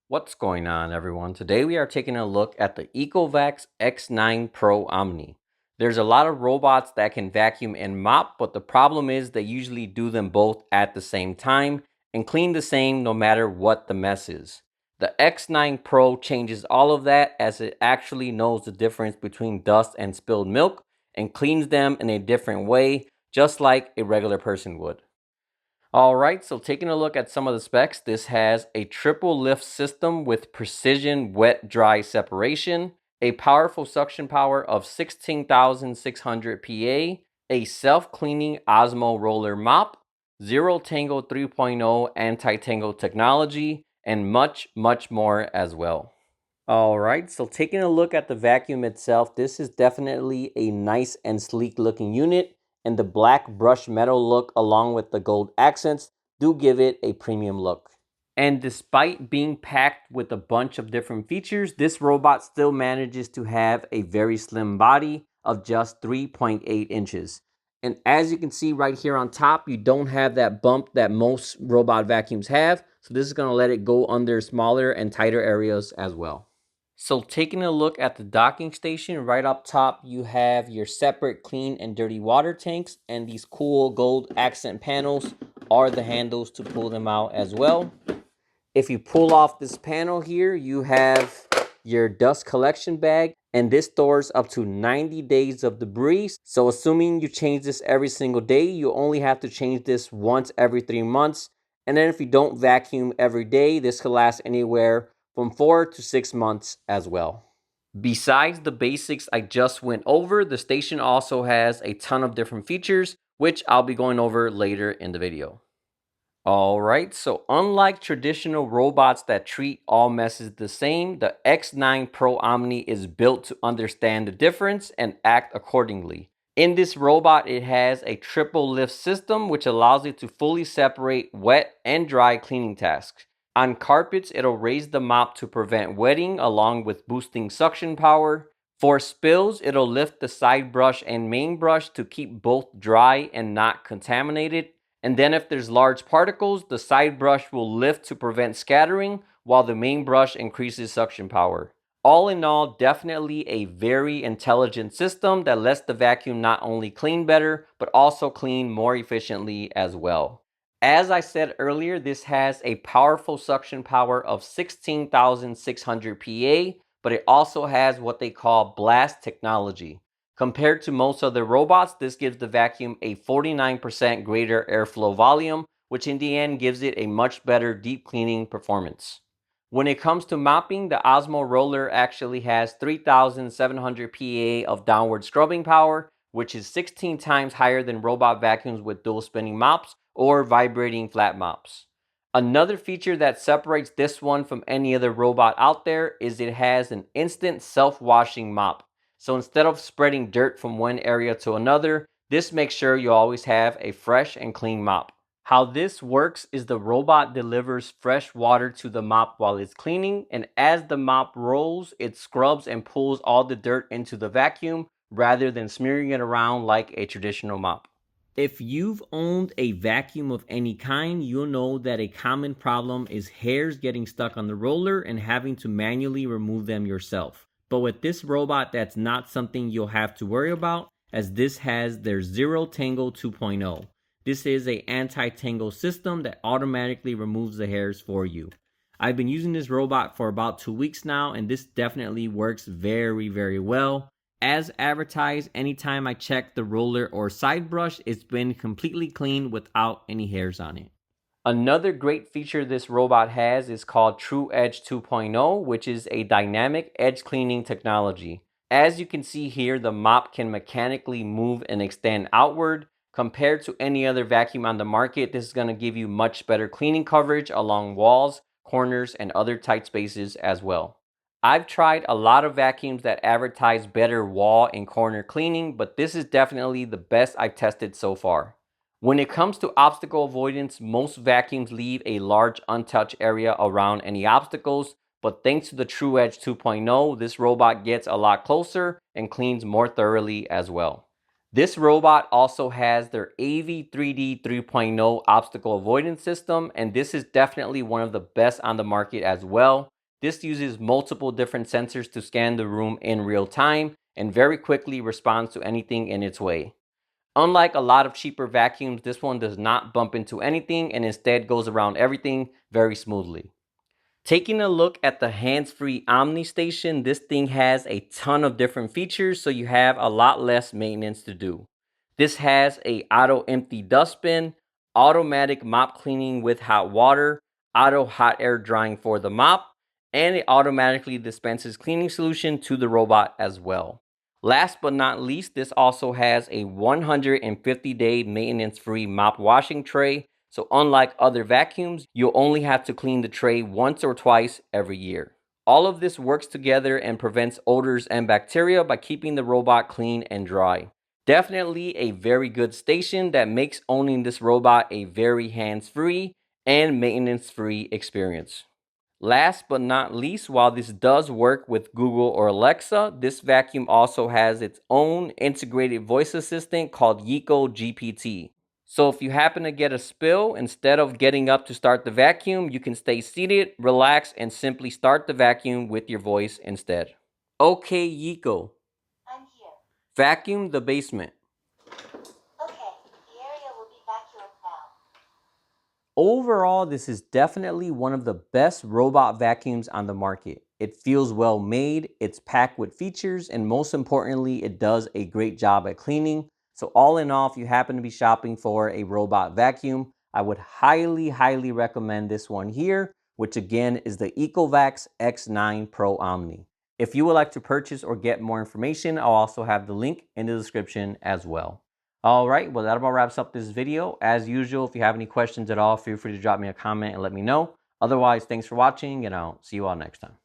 What's going on, everyone? Today we are taking a look at the Ecovacs X9 Pro OMNI. There's a lot of robots that can vacuum and mop, but the problem is they usually do them both at the same time and clean the same no matter what the mess is. The X9 Pro changes all of that as it actually knows the difference between dust and spilled milk and cleans them in a different way, just like a regular person would. Alright, so taking a look at some of the specs, this has a triple lift system with precision wet-dry separation, a powerful suction power of 16,600 PA, a self-cleaning Osmo roller mop, zero Tango 3.0 anti-tangle technology, and much more as well. Alright, so taking a look at the vacuum itself, this is definitely a nice and sleek looking unit, and the black brushed metal look along with the gold accents do give it a premium look. And despite being packed with a bunch of different features, this robot still manages to have a very slim body of just 3.8 inches. And as you can see right here on top, you don't have that bump that most robot vacuums have, so this is going to let it go under smaller and tighter areas as well. So taking a look at the docking station, right up top you have your separate clean and dirty water tanks, and these cool gold accent panels are the handles to pull them out as well. If you pull off this panel here, you have your dust collection bag, and this stores up to 90 days of debris. So assuming you change this every single day, you only have to change this once every 3 months. And then if you don't vacuum every day, this could last anywhere from 4 to 6 months as well. Besides the basics I just went over, the station also has a ton of different features, which I'll be going over later in the video. Alright, so unlike traditional robots that treat all messes the same, the X9 Pro OMNI is built to understand the difference and act accordingly. In this robot, it has a triple lift system which allows it to fully separate wet and dry cleaning tasks. On carpets, it'll raise the mop to prevent wetting along with boosting suction power. For spills, it'll lift the side brush and main brush to keep both dry and not contaminated. And then if there's large particles, the side brush will lift to prevent scattering, while the main brush increases suction power. All in all, definitely a very intelligent system that lets the vacuum not only clean better, but also clean more efficiently as well. As I said earlier, this has a powerful suction power of 16,600 PA, but it also has what they call blast technology. Compared to most other robots, this gives the vacuum a 49% greater airflow volume, which in the end gives it a much better deep cleaning performance. When it comes to mopping, the Osmo roller actually has 3,700 PA of downward scrubbing power, which is 16 times higher than robot vacuums with dual spinning mops or vibrating flat mops. Another feature that separates this one from any other robot out there is it has an instant self-washing mop. So instead of spreading dirt from one area to another, this makes sure you always have a fresh and clean mop. How this works is the robot delivers fresh water to the mop while it's cleaning, and as the mop rolls, it scrubs and pulls all the dirt into the vacuum rather than smearing it around like a traditional mop. If you've owned a vacuum of any kind, you'll know that a common problem is hairs getting stuck on the roller and having to manually remove them yourself. But with this robot, that's not something you'll have to worry about, as this has their Zero Tango 2.0. This is an anti-tangle system that automatically removes the hairs for you. I've been using this robot for about 2 weeks now, and this definitely works very well. As advertised, anytime I check the roller or side brush, it's been completely clean without any hairs on it. Another great feature this robot has is called True Edge 2.0, which is a dynamic edge cleaning technology. As you can see here, the mop can mechanically move and extend outward. Compared to any other vacuum on the market, this is going to give you much better cleaning coverage along walls, corners, and other tight spaces as well. I've tried a lot of vacuums that advertise better wall and corner cleaning, but this is definitely the best I've tested so far. When it comes to obstacle avoidance, most vacuums leave a large untouched area around any obstacles, but thanks to the True Edge 2.0, this robot gets a lot closer and cleans more thoroughly as well. This robot also has their AV3D 3.0 obstacle avoidance system, and this is definitely one of the best on the market as well. This uses multiple different sensors to scan the room in real time and very quickly responds to anything in its way. Unlike a lot of cheaper vacuums, this one does not bump into anything and instead goes around everything very smoothly. Taking a look at the hands-free Omni station, this thing has a ton of different features, so you have a lot less maintenance to do. This has a auto empty dustbin, automatic mop cleaning with hot water, auto hot air drying for the mop, and it automatically dispenses cleaning solution to the robot as well. Last but not least, this also has a 150-day maintenance-free mop washing tray. So unlike other vacuums, you'll only have to clean the tray once or twice every year. All of this works together and prevents odors and bacteria by keeping the robot clean and dry. Definitely a very good station that makes owning this robot a very hands-free and maintenance-free experience. Last but not least, while this does work with Google or Alexa, this vacuum also has its own integrated voice assistant called Eco GPT. So if you happen to get a spill, instead of getting up to start the vacuum, you can stay seated, relax, and simply start the vacuum with your voice instead. Okay, Eco. I'm here. Vacuum the basement. Okay, the area will be vacuumed now. Overall, this is definitely one of the best robot vacuums on the market. It feels well made, it's packed with features, and most importantly, it does a great job at cleaning. So all in all, if you happen to be shopping for a robot vacuum, I would highly recommend this one here, which again is the Ecovacs X9 Pro OMNI. If you would like to purchase or get more information, I'll also have the link in the description as well. All right, well, that about wraps up this video. As usual, if you have any questions at all, feel free to drop me a comment and let me know. Otherwise, thanks for watching, and I'll see you all next time.